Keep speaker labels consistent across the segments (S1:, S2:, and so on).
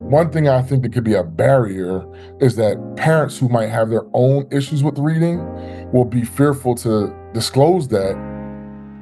S1: One thing I think that could be a barrier is that parents who might have their own issues with reading will be fearful to disclose that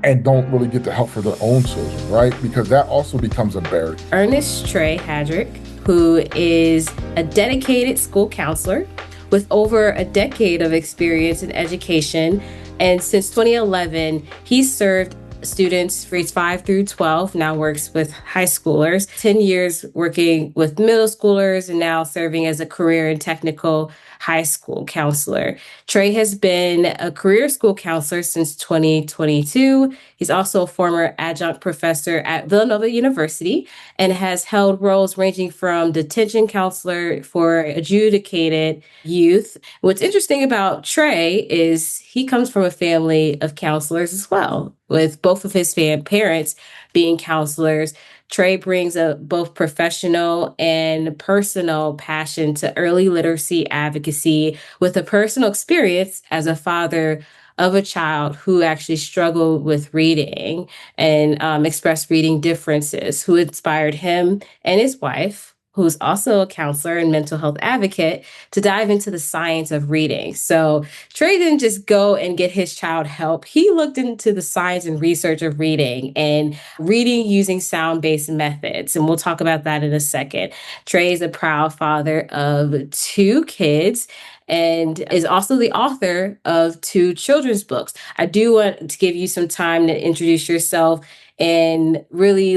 S1: and don't really get the help for their own children, right? Because that also becomes a barrier.
S2: Ernest Trey Hadrick, who is a dedicated school counselor with over a decade of experience in education. And since 2011, he's served students grades 5 through 12, now works with high schoolers, 10 years working with middle schoolers, and now serving as a career and technical high school counselor. Trey has been a career school counselor since 2022. He's also a former adjunct professor at Villanova University and has held roles ranging from detention counselor for adjudicated youth. What's interesting about Trey is he comes from a family of counselors as well, with both of his parents being counselors. Trey brings a both professional and personal passion to early literacy advocacy with a personal experience as a father of a child who actually struggled with reading and expressed reading differences, who inspired him and his wife, who's also a counselor and mental health advocate, to dive into the science of reading. So Trey didn't just go and get his child help. He looked into the science and research of reading and reading using sound-based methods. And we'll talk about that in a second. Trey is a proud father of two kids and is also the author of two children's books. I do want to give you some time to introduce yourself and really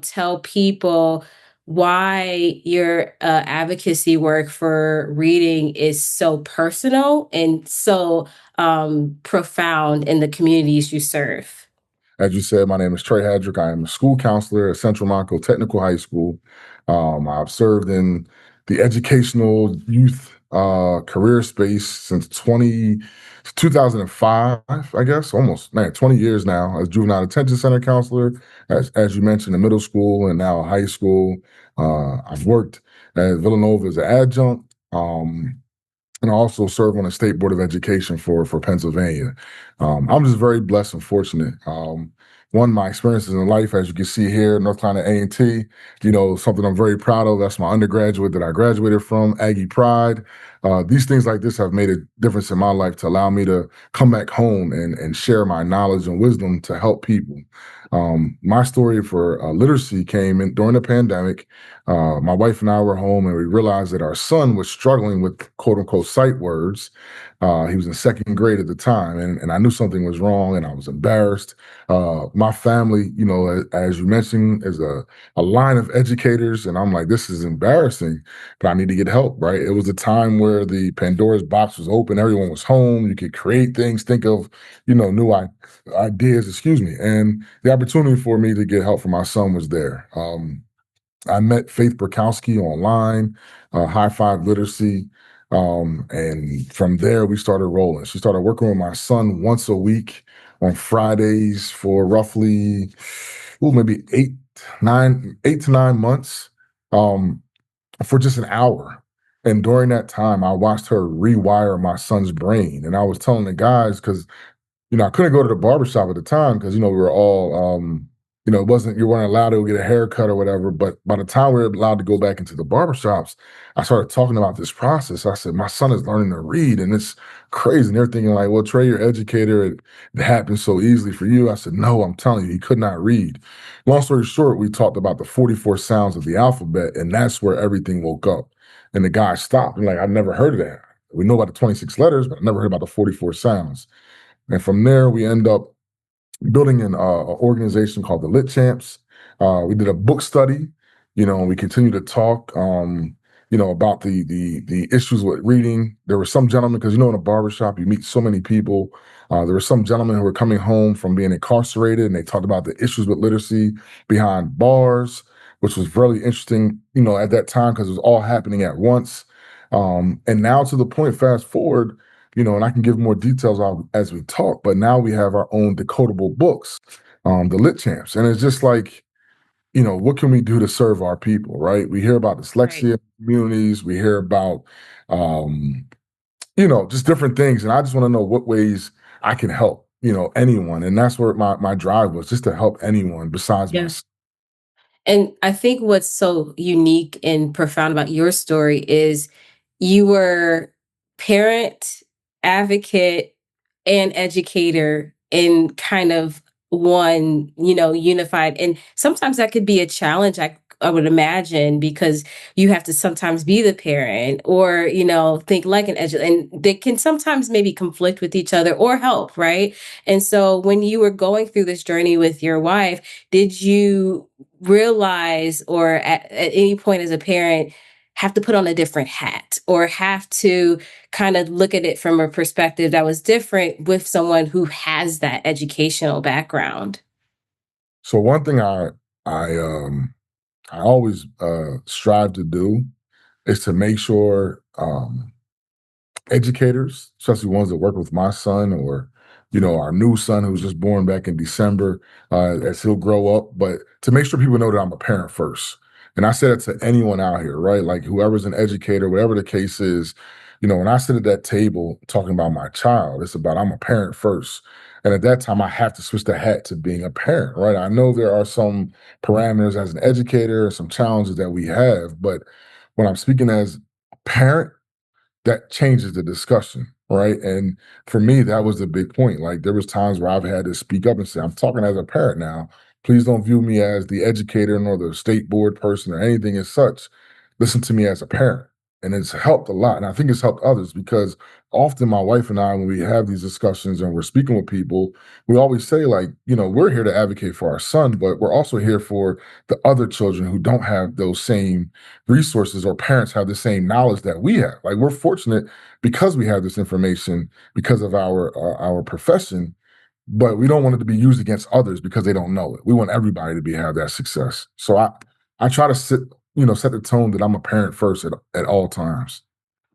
S2: tell people why your advocacy work for reading is so personal and so profound in the communities you serve.
S1: As you said, my name is Trey Hadrick. I am a school counselor at Central Monaco Technical High School. I've served in the educational youth career space since 2005, I guess, almost, man, 20 years now as juvenile detention center counselor, as you mentioned, in middle school and now high school. I've worked at Villanova as an adjunct. And I also serve on the State Board of Education for Pennsylvania. I'm just very blessed and fortunate. One, my experiences in life, as you can see here, North Carolina A&T, something I'm very proud of. That's my undergraduate that I graduated from, Aggie Pride. These things like this have made a difference in my life to allow me to come back home and share my knowledge and wisdom to help people. My story for literacy came in during the pandemic. My wife and I were home and we realized that our son was struggling with quote unquote sight words. He was in second grade at the time, and I knew something was wrong and I was embarrassed. My family, as you mentioned, is a line of educators, and I'm like, this is embarrassing, but I need to get help, right? It was a time where the Pandora's box was open, everyone was home, you could create things, think of, new ideas, excuse me. And the opportunity for me to get help for my son was there. I met Faith Burkowski online, High Five Literacy. And from there, we started rolling. She started working with my son once a week on Fridays for roughly, maybe 8 to 9 months, um, for just an hour. And during that time, I watched her rewire my son's brain. And I was telling the guys, because I couldn't go to the barbershop at the time because, we were all, it wasn't, you weren't allowed to get a haircut or whatever. But by the time we were allowed to go back into the barbershops, I started talking about this process. I said, my son is learning to read and it's crazy. And they're thinking like, well, Trey, you're educator. It happened so easily for you. I said, no, I'm telling you, he could not read. Long story short, we talked about the 44 sounds of the alphabet, and that's where everything woke up. And the guy stopped. And like, I'd never heard of that. We know about the 26 letters, but I never heard about the 44 sounds. And from there, we end up building an organization called the Lit Champs. We did a book study, and we continue to talk, about the issues with reading. There were some gentlemen, because in a barbershop, you meet so many people. There were some gentlemen who were coming home from being incarcerated, and they talked about the issues with literacy behind bars, which was really interesting, at that time because it was all happening at once. And now to the point, fast forward, and I can give more details as we talk, but now we have our own decodable books, the Lit Champs. And it's just like, what can we do to serve our people, right? We hear about
S2: Right.
S1: dyslexia communities, we hear about, um, just different things. And I just want to know what ways I can help, anyone. And that's where my drive was, just to help anyone besides
S2: Yeah.
S1: myself.
S2: And I think what's so unique and profound about your story is you were parent, advocate, and educator in kind of one, unified. And sometimes that could be a challenge, I would imagine, because you have to sometimes be the parent or, think like an educator. And they can sometimes maybe conflict with each other or help, right? And so when you were going through this journey with your wife, did you realize or at any point as a parent have to put on a different hat or have to kind of look at it from a perspective that was different with someone who has that educational background?
S1: So one thing I always strive to do is to make sure educators, especially ones that work with my son or our new son who's just born back in December, as he'll grow up. But to make sure people know that I'm a parent first, and I say that to anyone out here, right? Like whoever's an educator, whatever the case is, when I sit at that table talking about my child, it's about I'm a parent first. And at that time, I have to switch the hat to being a parent, right? I know there are some parameters as an educator, some challenges that we have, but when I'm speaking as parent, that changes the discussion, right? And for me, that was the big point. Like there was times where I've had to speak up and say, I'm talking as a parent now. Please don't view me as the educator nor the state board person or anything as such. Listen to me as a parent. And it's helped a lot. And I think it's helped others because often my wife and I, when we have these discussions and we're speaking with people, we always say, like, we're here to advocate for our son, but we're also here for the other children who don't have those same resources or parents have the same knowledge that we have. Like we're fortunate because we have this information because of our profession, but we don't want it to be used against others because they don't know it. We want everybody to have that success. So I try to set the tone that I'm a parent first at all times.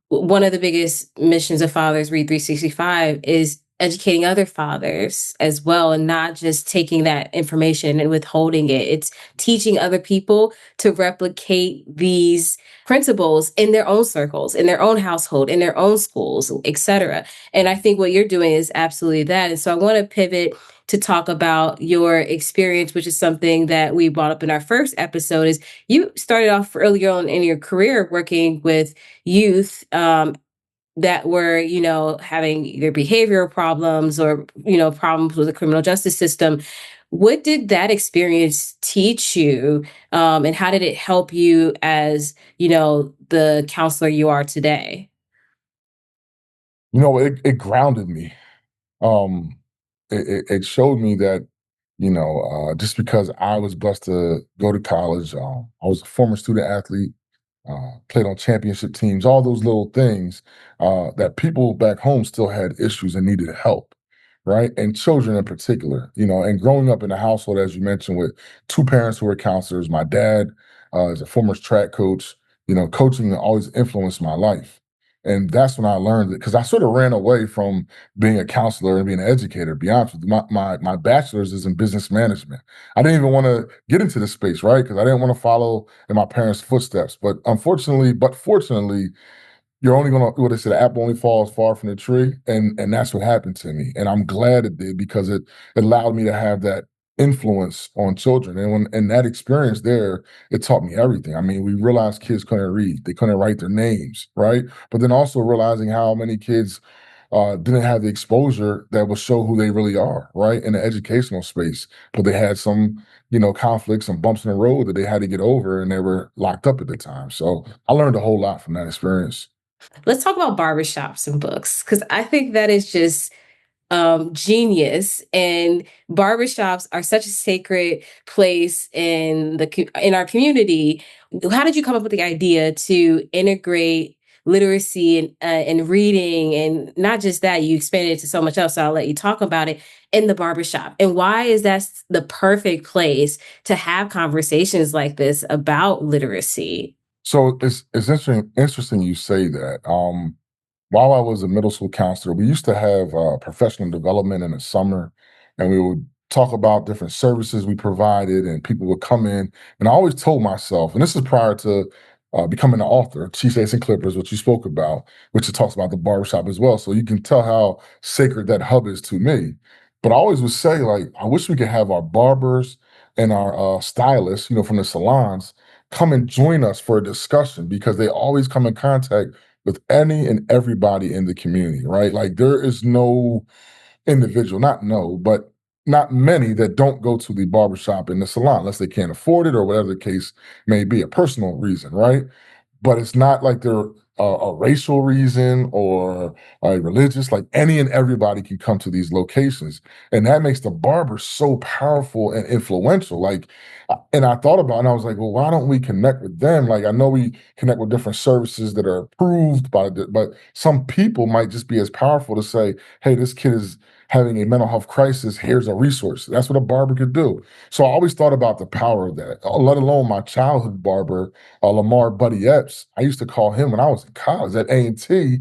S2: One of the biggest missions of Fathers Read 365 is educating other fathers as well, and not just taking that information and withholding it. It's teaching other people to replicate these principles in their own circles, in their own household, in their own schools, etc. And I think what you're doing is absolutely that. And so I want to pivot to talk about your experience, which is something that we brought up in our first episode. Is you started off earlier on in your career working with youth that were, having either behavioral problems or, problems with the criminal justice system. What did that experience teach you? And how did it help you as, the counselor you are today?
S1: It grounded me. Um, it showed me that, just because I was blessed to go to college, I was a former student athlete, played on championship teams, all those little things, that people back home still had issues and needed help, right? And children in particular, and growing up in a household, as you mentioned, with two parents who were counselors, my dad is a former track coach, coaching always influenced my life. And that's when I learned it because I sort of ran away from being a counselor and being an educator. To be honest with you, my bachelor's is in business management. I didn't even want to get into this space, right? Because I didn't want to follow in my parents' footsteps. But fortunately, you're only gonna what they say, the apple only falls far from the tree, and that's what happened to me. And I'm glad it did because it allowed me to have that influence on children. And when and that experience there, it taught me everything. I mean, we realized kids couldn't read, they couldn't write their names, right? But then also realizing how many kids didn't have the exposure that would show who they really are, right? In the educational space. But they had some, conflicts, some bumps in the road that they had to get over and they were locked up at the time. So I learned a whole lot from that experience.
S2: Let's talk about barbershops and books, because I think that is just genius. And barbershops are such a sacred place in our community. How did you come up with the idea to integrate literacy and reading, and not just that, you expanded it to so much else? So I'll let you talk about it in the barbershop. And why is that the perfect place to have conversations like this about literacy?
S1: So it's interesting you say that. While I was a middle school counselor, we used to have professional development in the summer, and we would talk about different services we provided, and people would come in. And I always told myself, and this is prior to becoming an author, She States and Clippers, which you spoke about, which it talks about the barbershop as well. So you can tell how sacred that hub is to me. But I always would say, like, I wish we could have our barbers and our stylists, from the salons, come and join us for a discussion because they always come in contact with any and everybody in the community, right? Like there is no individual, not no, but not many that don't go to the barbershop and the salon unless they can't afford it or whatever the case may be, a personal reason, right? But it's not like they're a racial reason or a religious, like any and everybody can come to these locations. And that makes the barber so powerful and influential. And I thought about it and I was like, well, why don't we connect with them? Like, I know we connect with different services that are approved but some people might just be as powerful to say, hey, this kid is having a mental health crisis. Here's a resource. That's what a barber could do. So I always thought about the power of that, let alone my childhood barber, Lamar Buddy Epps. I used to call him when I was in college at A&T,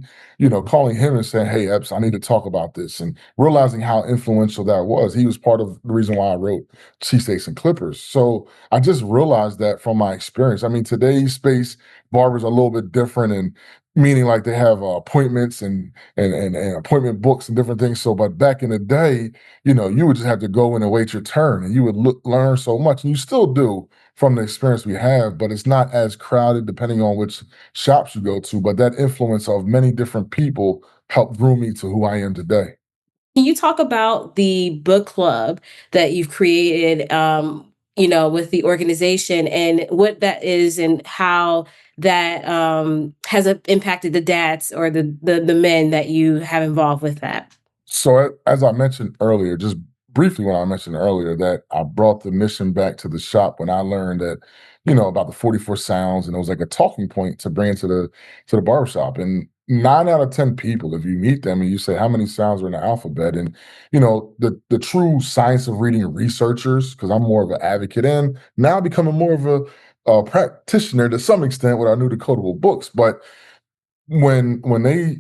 S1: calling him and saying, hey, Epps, I need to talk about this, and realizing how influential that was. He was part of the reason why I wrote Cheesesteaks and Clippers. So I just realized that from my experience. I mean, today's space, barbers are a little bit different, and meaning like they have appointments and appointment books and different things. So, but back in the day, you would just have to go in and wait your turn, and you would learn so much, and you still do from the experience we have, but it's not as crowded depending on which shops you go to. But that influence of many different people helped groom me to who I am today.
S2: Can you talk about the book club that you've created, with the organization and what that is and how that has impacted the dads or the men that you have involved with that?
S1: So as I mentioned earlier, just briefly when I mentioned earlier that I brought the mission back to the shop when I learned that, about the 44 sounds, and it was like a talking point to bring to the barbershop. And 9 out of 10 people, if you meet them and you say how many sounds are in the alphabet, and the true science of reading researchers, because I'm more of an advocate and now becoming more of a practitioner to some extent with our new decodable books, but when they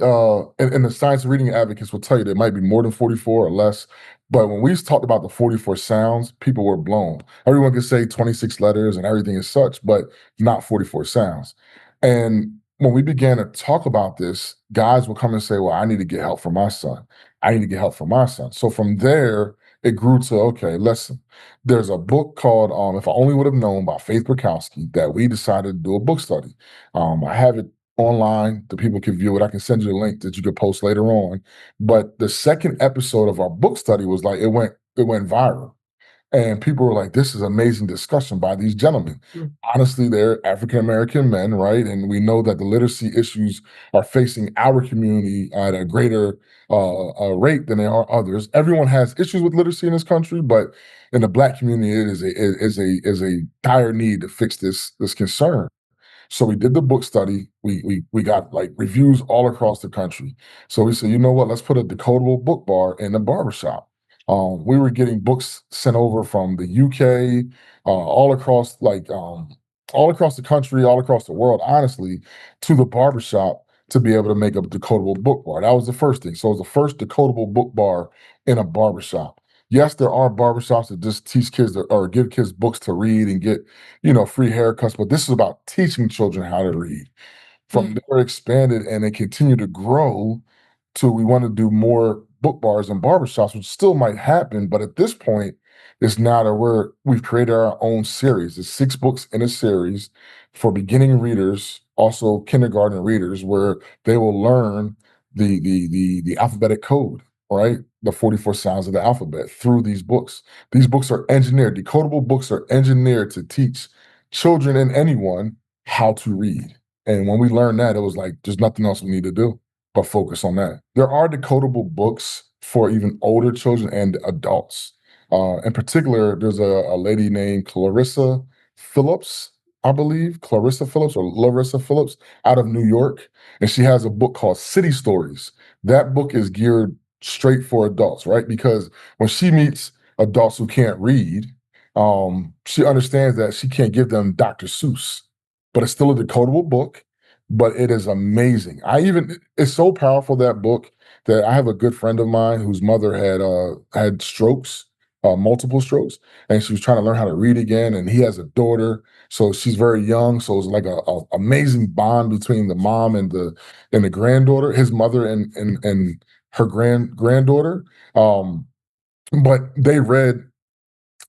S1: and the science reading advocates will tell you there might be more than 44 or less, but when we talked about the 44 sounds, people were blown. Everyone could say 26 letters and everything as such, but not 44 sounds. And when we began to talk about this, guys will come and say, well, I need to get help for my son. I need to get help for my son. So from there it grew to, okay, listen, there's a book called If I Only Would Have Known by Faith Bukowski that we decided to do a book study. I have it online that people can view it. I can send you a link that you could post later on. But the second episode of our book study was like it went viral. And people were like, this is amazing discussion by these gentlemen.
S2: Mm.
S1: Honestly, they're African American men, right? And we know that the literacy issues are facing our community at a greater rate than they are others. Everyone has issues with literacy in this country, but in the Black community, it is a dire need to fix this concern. So we did the book study. We got like reviews all across the country. So we said, you know what? Let's put a decodable book bar in the barbershop. We were getting books sent over from the UK, all across all across the country, all across the world, honestly, to the barbershop to be able to make a decodable book bar. That was the first thing. So it was the first decodable book bar in a barbershop. Yes, there are barbershops that just teach kids or give kids books to read and get free haircuts, but this is about teaching children how to read. From
S2: Mm.
S1: there, expanded and they continue to grow to we want to do more book bars and barbershops, which still might happen. But at this point, it's now that we've created our own series. It's 6 books in a series for beginning readers, also kindergarten readers, where they will learn the alphabetic code, right? The 44 sounds of the alphabet through these books. These books are engineered, decodable books are engineered to teach children and anyone how to read. And when we learned that, it was like there's nothing else we need to do but focus on that. There are decodable books for even older children and adults. In particular, there's a lady named Clarissa Phillips, I believe, Clarissa Phillips or Larissa Phillips out of New York. And she has a book called City Stories. That book is geared straight for adults, right? Because when she meets adults who can't read, she understands that she can't give them Dr. Seuss, but it's still a decodable book, but it is amazing. It's so powerful, that book, that I have a good friend of mine whose mother had strokes, multiple strokes, and she was trying to learn how to read again. And he has a daughter, so she's very young. So it's like a amazing bond between the mom and the granddaughter, his mother and her granddaughter. But they read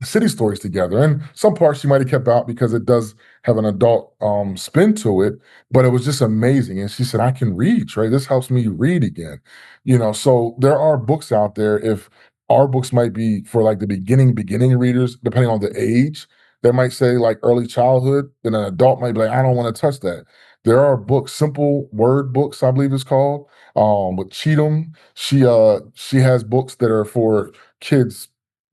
S1: city stories together. And some parts she might have kept out because it does have an adult spin to it, but it was just amazing. And she said, I can read, Trey. This helps me read again. So there are books out there. If our books might be for like the beginning readers, depending on the age, they might say like early childhood, then an adult might be like, I don't want to touch that. There are books, simple word books, I believe it's called, with Cheatham. She has books that are for kids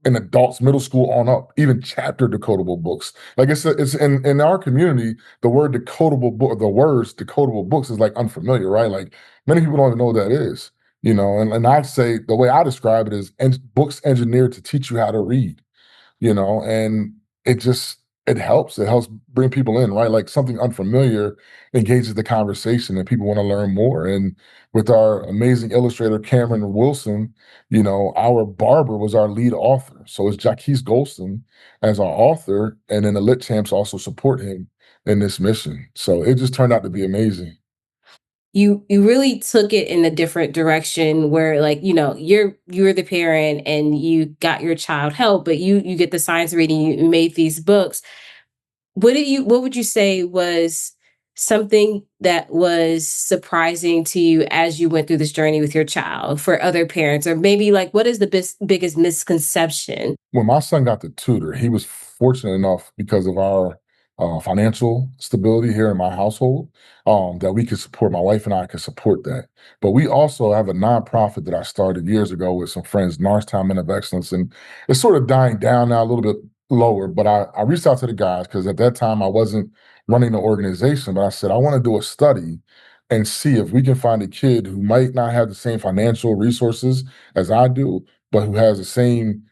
S1: in adults, middle school on up, even chapter decodable books. Like it's in our community, the word decodable book, the words decodable books is like unfamiliar, right? Like many people don't even know what that is, and I say the way I describe it is books engineered to teach you how to read, and it just it helps bring people in, right? Like something unfamiliar engages the conversation and people want to learn more. And with our amazing illustrator Cameron Wilson, our barber was our lead author. So it's Jacques Golston as our author, and then the lit champs also support him in this mission. So it just turned out to be amazing.
S2: You really took it in a different direction where, like, you're the parent and you got your child help, but you get the science reading, you made these books. What would you say was something that was surprising to you as you went through this journey with your child for other parents? Or maybe like what is the biggest misconception?
S1: When my son got the tutor, he was fortunate enough because of our financial stability here in my household, that we could support, my wife and I could support that. But we also have a nonprofit that I started years ago with some friends, Norristown Men of Excellence, and it's sort of dying down now a little bit lower. But I reached out to the guys because at that time I wasn't running the organization, but I said, I want to do a study and see if we can find a kid who might not have the same financial resources as I do, but who has the same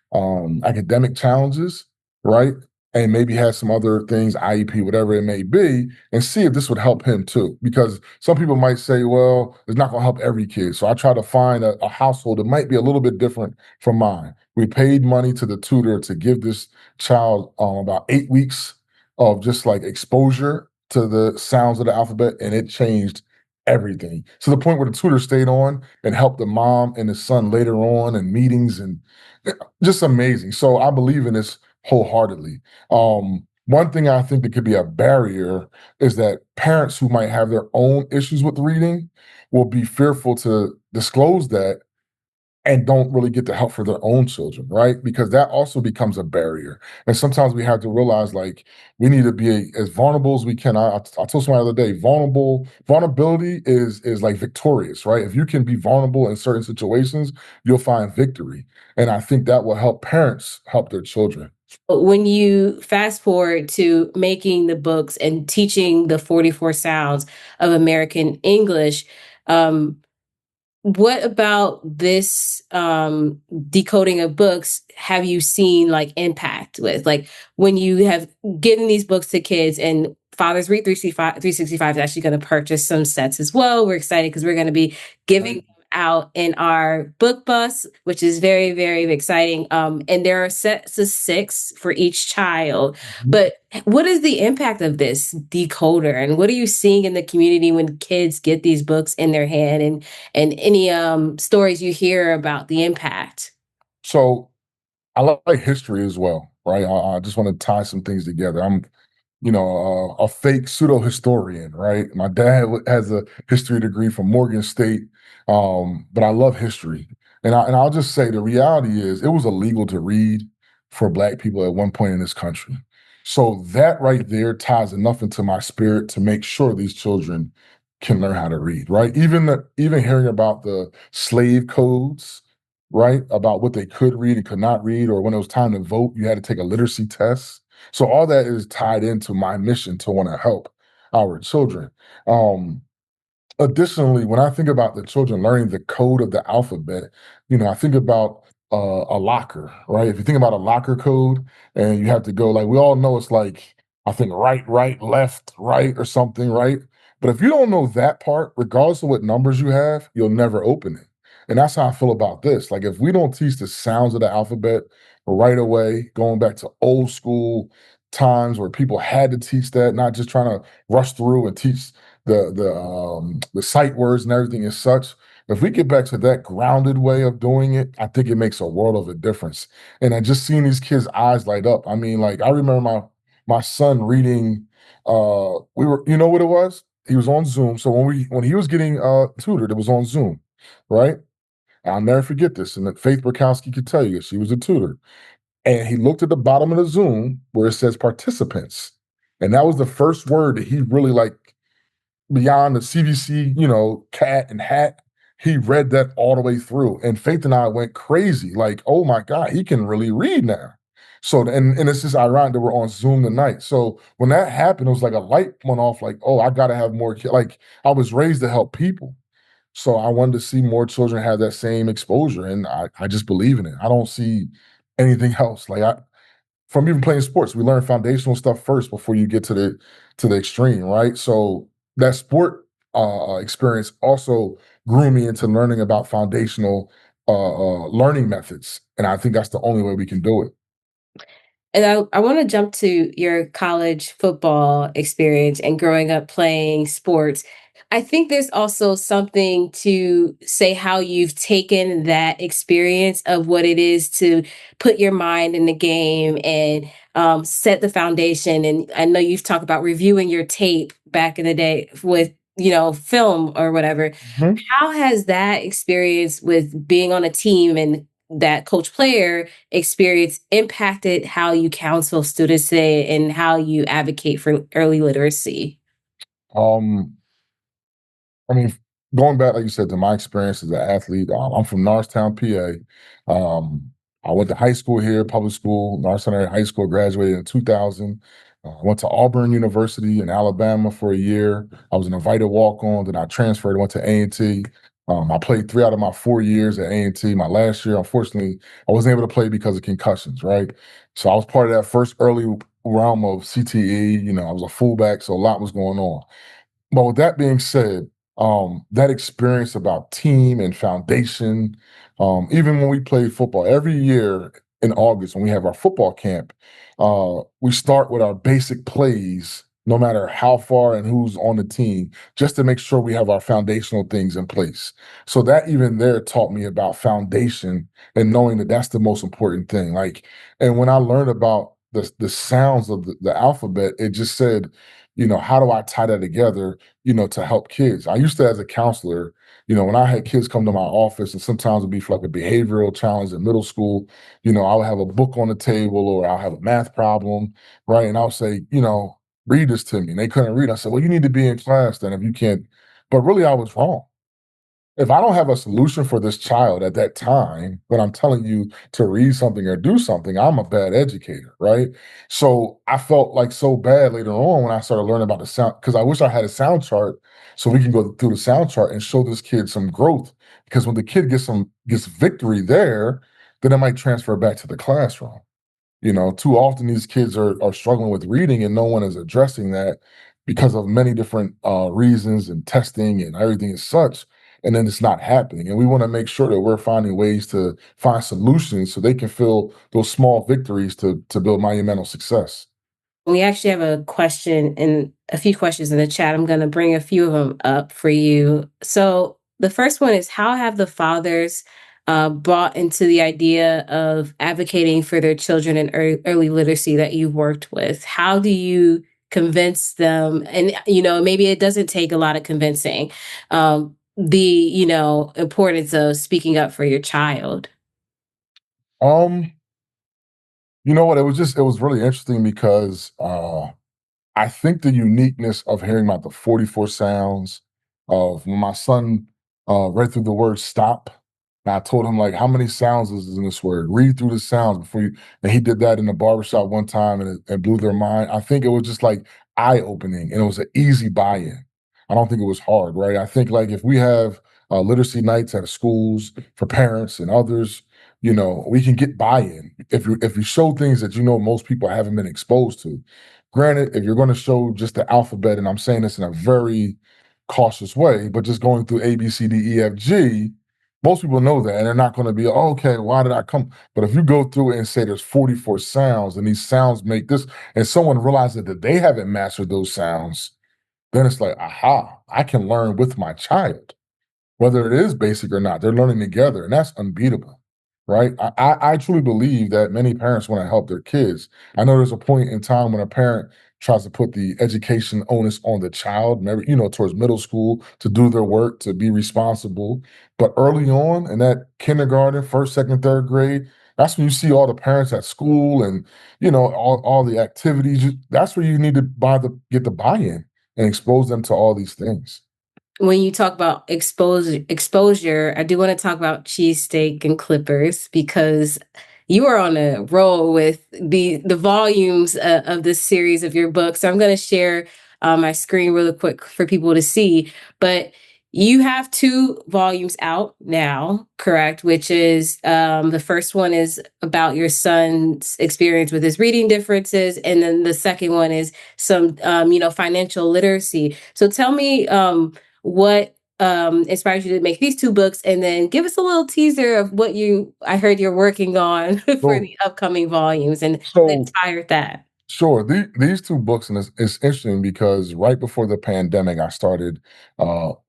S1: academic challenges, right? And maybe has some other things, IEP, whatever it may be, and see if this would help him too. Because some people might say, well, it's not going to help every kid. So I try to find a household that might be a little bit different from mine. We paid money to the tutor to give this child about 8 weeks of just like exposure to the sounds of the alphabet, and it changed everything. To the point where the tutor stayed on and helped the mom and the son later on in meetings and just amazing. So I believe in this wholeheartedly. One thing I think that could be a barrier is that parents who might have their own issues with reading will be fearful to disclose that and don't really get the help for their own children, right? Because that also becomes a barrier. And sometimes we have to realize like we need to be as vulnerable as we can. I told somebody the other day, vulnerability is like victorious, right? If you can be vulnerable in certain situations, you'll find victory. And I think that will help parents help their children.
S2: When you fast forward to making the books and teaching the 44 sounds of American English, um, what about this decoding of books have you seen like impact with? Like when you have given these books to kids, and Fathers Read 365 is actually going to purchase some sets as well. We're excited because we're going to be giving them out in our book bus, which is very, very exciting. And there are sets of 6 for each child.
S1: Mhm.
S2: But what is the impact of this decoder, and what are you seeing in the community when kids get these books in their hand, and any stories you hear about the impact?
S1: So I like history as well, right? I just want to tie some things together. I'm a fake pseudo historian, right? My dad has a history degree from Morgan State, but I love history, and I'll just say the reality is it was illegal to read for Black people at one point in this country. So that right there ties enough into my spirit to make sure these children can learn how to read, right? Even hearing about the slave codes, right? About what they could read and could not read, or when it was time to vote, you had to take a literacy test. So all that is tied into my mission to want to help our children. Um, Additionally, when I think about the children learning the code of the alphabet, I think about a locker, right? If you think about a locker code and you have to go, like, we all know it's like, I think right, right, left, right, or something, right? But if you don't know that part, regardless of what numbers you have, you'll never open it. And that's how I feel about this. Like, if we don't teach the sounds of the alphabet right away, going back to old school times where people had to teach that, not just trying to rush through and teach the sight words and everything as such, if we get back to that grounded way of doing it, I think it makes a world of a difference. And I just seen these kids' eyes light up. I mean, like I remember my son reading. We were, you know what it was? He was on Zoom. So when he was getting tutored, it was on Zoom, right? I'll never forget this. And that Faith Burkowski could tell you she was a tutor. And he looked at the bottom of the Zoom where it says participants. And that was the first word that he really like beyond the CVC, cat and hat. He read that all the way through. And Faith and I went crazy. Like, oh my God, he can really read now. So and it's just ironic that we're on Zoom tonight. So when that happened, it was like a light went off, like, oh, I gotta have more kids. Like I was raised to help people. So I wanted to see more children have that same exposure. And I just believe in it. I don't see anything else. Like from even playing sports, we learn foundational stuff first before you get to the extreme, right? So that sport experience also grew me into learning about foundational learning methods, and I think that's the only way we can do it.
S2: And I want to jump to your college football experience and growing up playing sports. I think there's also something to say how you've taken that experience of what it is to put your mind in the game and set the foundation. And I know you've talked about reviewing your tape back in the day with, film or whatever.
S1: Mhm.
S2: How has that experience with being on a team and that coach player experience impacted how you counsel students today and how you advocate for early literacy?
S1: Um, I mean, going back, like you said, to my experience as an athlete, I'm from Norristown, PA. I went to high school here, public school, Norristown Area High School, graduated in 2000. I went to Auburn University in Alabama for a year. I was an invited walk-on, then I transferred, went to A&T. I played 3 out of my 4 years at A&T. My last year, unfortunately, I wasn't able to play because of concussions, right? So I was part of that first early realm of CTE. I was a fullback, so a lot was going on. But with that being said, that experience about team and foundation, even when we played football every year in August when we have our football camp, we start with our basic plays, no matter how far and who's on the team, just to make sure we have our foundational things in place. So that even there taught me about foundation and knowing that that's the most important thing. Like, and when I learned about the sounds of the alphabet, it just said, how do I tie that together, to help kids? I used to, as a counselor, when I had kids come to my office, and sometimes it'd be for like a behavioral challenge in middle school, I would have a book on the table or I'll have a math problem, right? And I'll say, read this to me. And they couldn't read. I said, well, you need to be in class then if you can't. But really, I was wrong. If I don't have a solution for this child at that time, when I'm telling you to read something or do something, I'm a bad educator, right? So I felt like so bad later on when I started learning about the sound, because I wish I had a sound chart so we can go through the sound chart and show this kid some growth. Because when the kid gets victory there, then it might transfer back to the classroom. Too often these kids are struggling with reading and no one is addressing that because of many different reasons and testing and everything as such. And then it's not happening. And we want to make sure that we're finding ways to find solutions so they can feel those small victories to build monumental success.
S2: We actually have a question and a few questions in the chat. I'm going to bring a few of them up for you. So, the first one is how have the fathers bought into the idea of advocating for their children in early literacy that you've worked with? How do you convince them? And, maybe it doesn't take a lot of convincing. The importance of speaking up for your child.
S1: Um, you know what? It was really interesting because I think the uniqueness of hearing about the 44 sounds of when my son read through the word stop. And I told him, like, how many sounds is in this word? Read through the sounds before you. And he did that in the barbershop one time and it blew their mind. I think it was just like eye opening and it was an easy buy in. I don't think it was hard, right? I think, like, if we have literacy nights at schools for parents and others, we can get buy in if you show things that most people haven't been exposed to. Granted, if you're going to show just the alphabet, and I'm saying this in a very cautious way, but just going through A, B, C, D, E, F, G, most people know that, and they're not going to be, oh, okay, why did I come? But if you go through it and say there's 44 sounds, and these sounds make this, and someone realizes that they haven't mastered those sounds, then it's like, aha, I can learn with my child. whether it is basic or not. They're learning together, and that's unbeatable, right? I truly believe that many parents want to help their kids. I know there's a point in time when a parent tries to put the education onus on the child, maybe, towards middle school to do their work, to be responsible. But early on in that kindergarten, first, second, third grade, that's when you see all the parents at school and all the activities. That's where you need to get the buy-in and expose them to all these things.
S2: When you talk about exposure, I do want to talk about cheesesteak and clippers because you are on a roll with the volumes of this series of your book. So I'm going to share my screen really quick for people to see. But you have two volumes out now, correct? Which is the first one is about your son's experience with his reading differences, and then the second one is some financial literacy. So tell me. What inspired you to make these two books, and then give us a little teaser of what I heard you're working on for
S1: So,
S2: the upcoming volumes and what
S1: so
S2: inspired that.
S1: Sure. These two books, and it's interesting because right before the pandemic, I started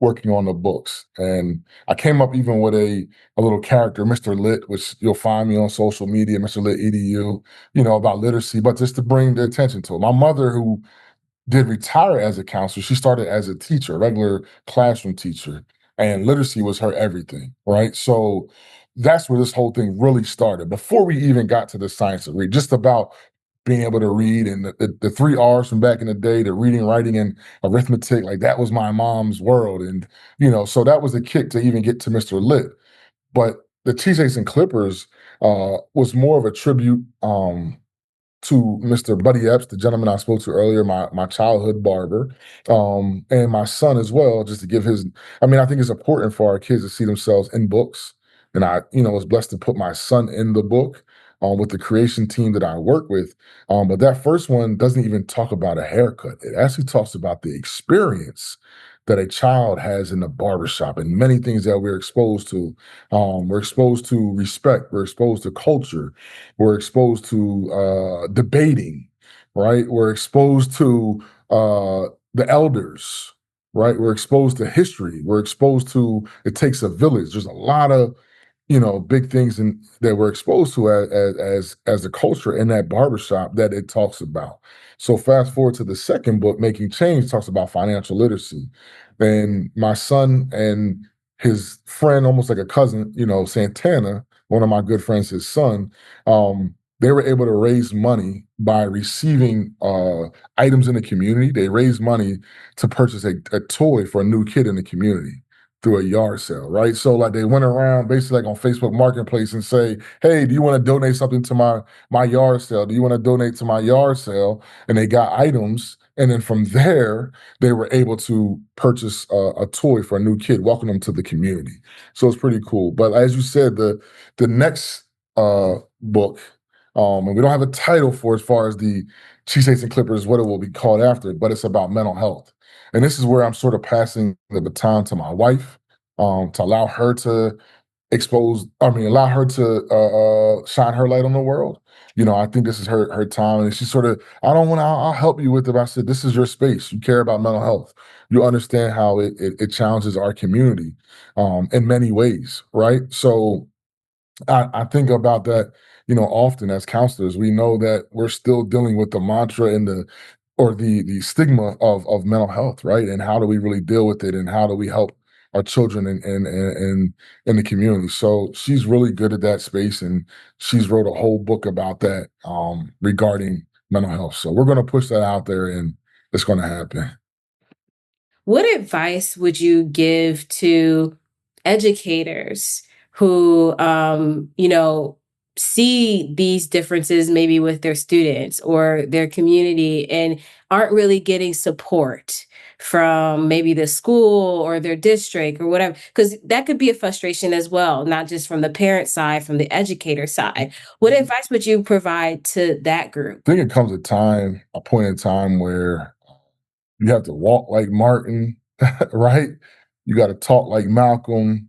S1: working on the books, and I came up even with a little character, Mr. Lit, which you'll find me on social media, Mr. Lit EDU, about literacy, but just to bring the attention to it. My mother, who did retire as a counselor. She started as a teacher, a regular classroom teacher, and literacy was her everything, right? So that's where this whole thing really started. Before we even got to the science of read, just about being able to read and the three R's from back in the day, the reading, writing, and arithmetic, like that was my mom's world. And, so that was the kick to even get to Mr. Lit. But the Cheesesteaks and Clippers was more of a tribute. To Mr. Buddy Epps, the gentleman I spoke to earlier, my childhood barber, and my son as well, just to give his. I mean, I think it's important for our kids to see themselves in books, and I, was blessed to put my son in the book with the creation team that I work with. But that first one doesn't even talk about a haircut; it actually talks about the experience that a child has in the barbershop and many things that we're exposed to. We're exposed to respect. We're exposed to culture. We're exposed to debating, right? We're exposed to the elders, right? We're exposed to history. We're exposed to it takes a village. There's a lot of big things that we're exposed to as a culture in that barbershop that it talks about. So fast forward to the second book, Making Change, talks about financial literacy. And my son and his friend, almost like a cousin, Santana, one of my good friends, his son, they were able to raise money by receiving items in the community. They raised money to purchase a toy for a new kid in the community through a yard sale, right? So like they went around basically like on Facebook Marketplace and say, "Hey, do you want to donate something to my yard sale? Do you want to donate to my yard sale?" And they got items, and then from there they were able to purchase a toy for a new kid, welcome them to the community. So it's pretty cool. But as you said, the next book, and we don't have a title for as far as the Cheesesteaks and Clippers, what it will be called after, but it's about mental health. And this is where I'm sort of passing the baton to my wife, to allow her to allow her to shine her light on the world. I think this is her time, and she sort of, I don't want to. I'll help you with it. But I said, this is your space. You care about mental health. You understand how it challenges our community in many ways, right? So I think about that, often as counselors. We know that we're still dealing with the mantra and the stigma of mental health, right? And how do we really deal with it, and how do we help our children in the community? So she's really good at that space, and she's wrote a whole book about that regarding mental health. So we're going to push that out there, and it's going to happen.
S2: What advice would you give to educators who, see these differences maybe with their students or their community and aren't really getting support from maybe the school or their district or whatever? Because that could be a frustration as well, not just from the parent side, from the educator side. What advice would you provide to that group?
S1: I think it comes a point in time where you have to walk like Martin, right? You got to talk like Malcolm.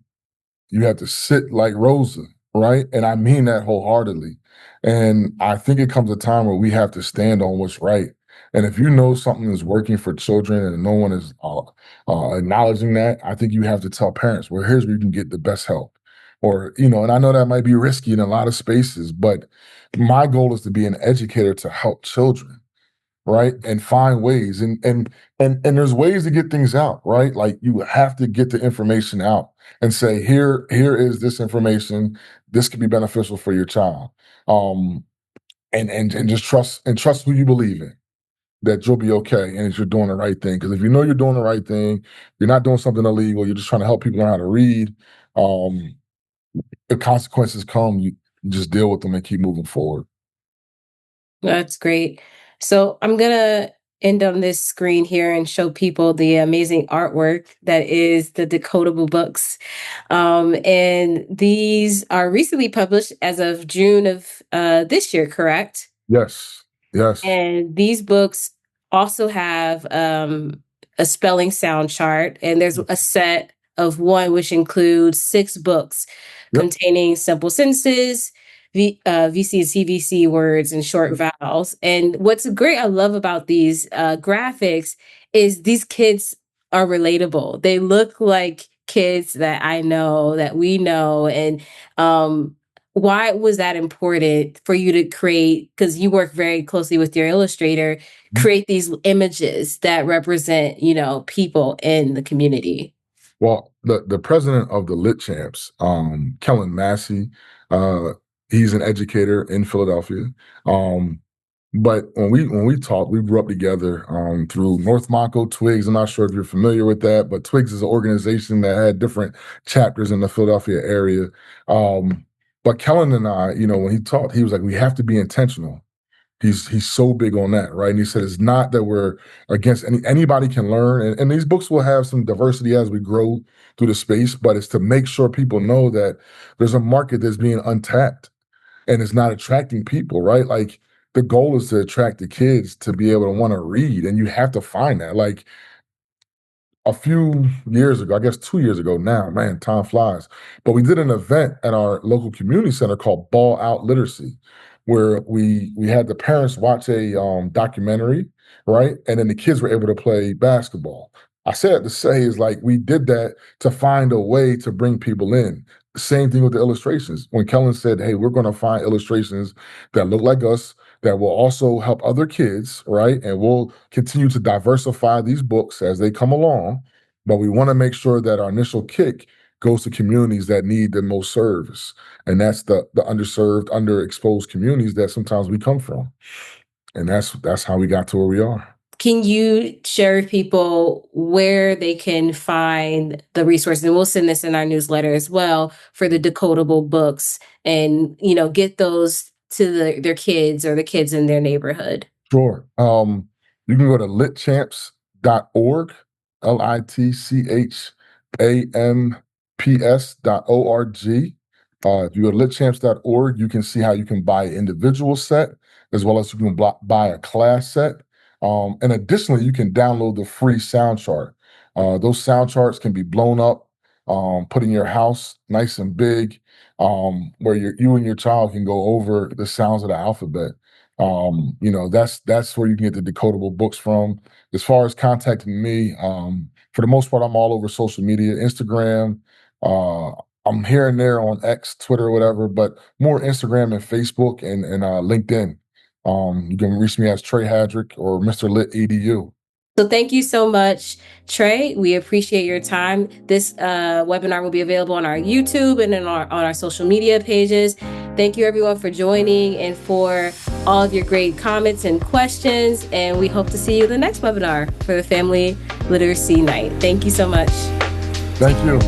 S1: You have to sit like Rosa, right? And I mean that wholeheartedly. And I think it comes a time where we have to stand on what's right. And if you know something is working for children and no one is acknowledging that, I think you have to tell parents, well, here's where you can get the best help. Or, and I know that might be risky in a lot of spaces, but my goal is to be an educator to help children, right? And find ways. And there's ways to get things out, right? Like you have to get the information out and say, here is this information. This could be beneficial for your child. Um, and just trust who you believe in, that you'll be okay and that you're doing the right thing. Because if you know you're doing the right thing, you're not doing something illegal, you're just trying to help people learn how to read. Um, the consequences come, you just deal with them and keep moving forward.
S2: That's great. So I'm gonna end on this screen here and show people the amazing artwork that is the decodable books. And these are recently published as of June of this year, correct?
S1: Yes. Yes.
S2: And these books also have a spelling sound chart, and there's a set of one which includes 6 books
S1: Yep.
S2: containing simple sentences, VC and CVC words, and short vowels. And what's great, I love about these graphics is these kids are relatable. They look like kids that I know, that we know, and why was that important for you to create, because you work very closely with your illustrator, create these images that represent people in the community?
S1: Well, the president of the Lit Champs, Kellen Massey, uh, he's an educator in Philadelphia. Um, but when we talked, we grew up together through North Monco Twigs. I'm not sure if you're familiar with that, but Twigs is an organization that had different chapters in the Philadelphia area. Um, but Kellen and I, when he talked, he was like, we have to be intentional. He's so big on that, right? And he said it's not that we're against anybody can learn, and these books will have some diversity as we grow through the space, but it's to make sure people know that there's a market that's being untapped and it's not attracting people, right? Like the goal is to attract the kids to be able to want to read, and you have to find that. Like a few years ago, I guess 2 years ago now, man, time flies. But we did an event at our local community center called Ball Out Literacy, where we had the parents watch a documentary, right? And then the kids were able to play basketball. I said to say is like we did that to find a way to bring people in. Same thing with the illustrations. When Kellen said, "Hey, we're going to find illustrations that look like us, that will also help other kids, right? And we'll continue to diversify these books as they come along. But we want to make sure that our initial kick goes to communities that need the most service. And that's the underserved, underexposed communities that sometimes we come from. And that's how we got to where we are.
S2: Can you share with people where they can find the resources? And we'll send this in our newsletter as well for the decodable books, and get those to their kids or the kids in their neighborhood.
S1: Sure. You can go to litchamps.org, litchamps.org. If you go to litchamps.org, you can see how you can buy an individual set as well as you can buy a class set. And additionally, you can download the free sound chart. Those sound charts can be blown up, put in your house nice and big, where you and your child can go over the sounds of the alphabet. That's where you can get the decodable books from. As far as contacting me, for the most part, I'm all over social media, Instagram. Uh, I'm here and there on X, Twitter, whatever, but more Instagram and Facebook and LinkedIn. You can reach me as Trey Hadrick or Mr. Lit EDU.
S2: So thank you so much, Trey. We appreciate your time. This webinar will be available on our YouTube and on our social media pages. Thank you everyone for joining and for all of your great comments and questions. And we hope to see you in the next webinar for the Family Literacy Night. Thank you so much.
S1: Thank you.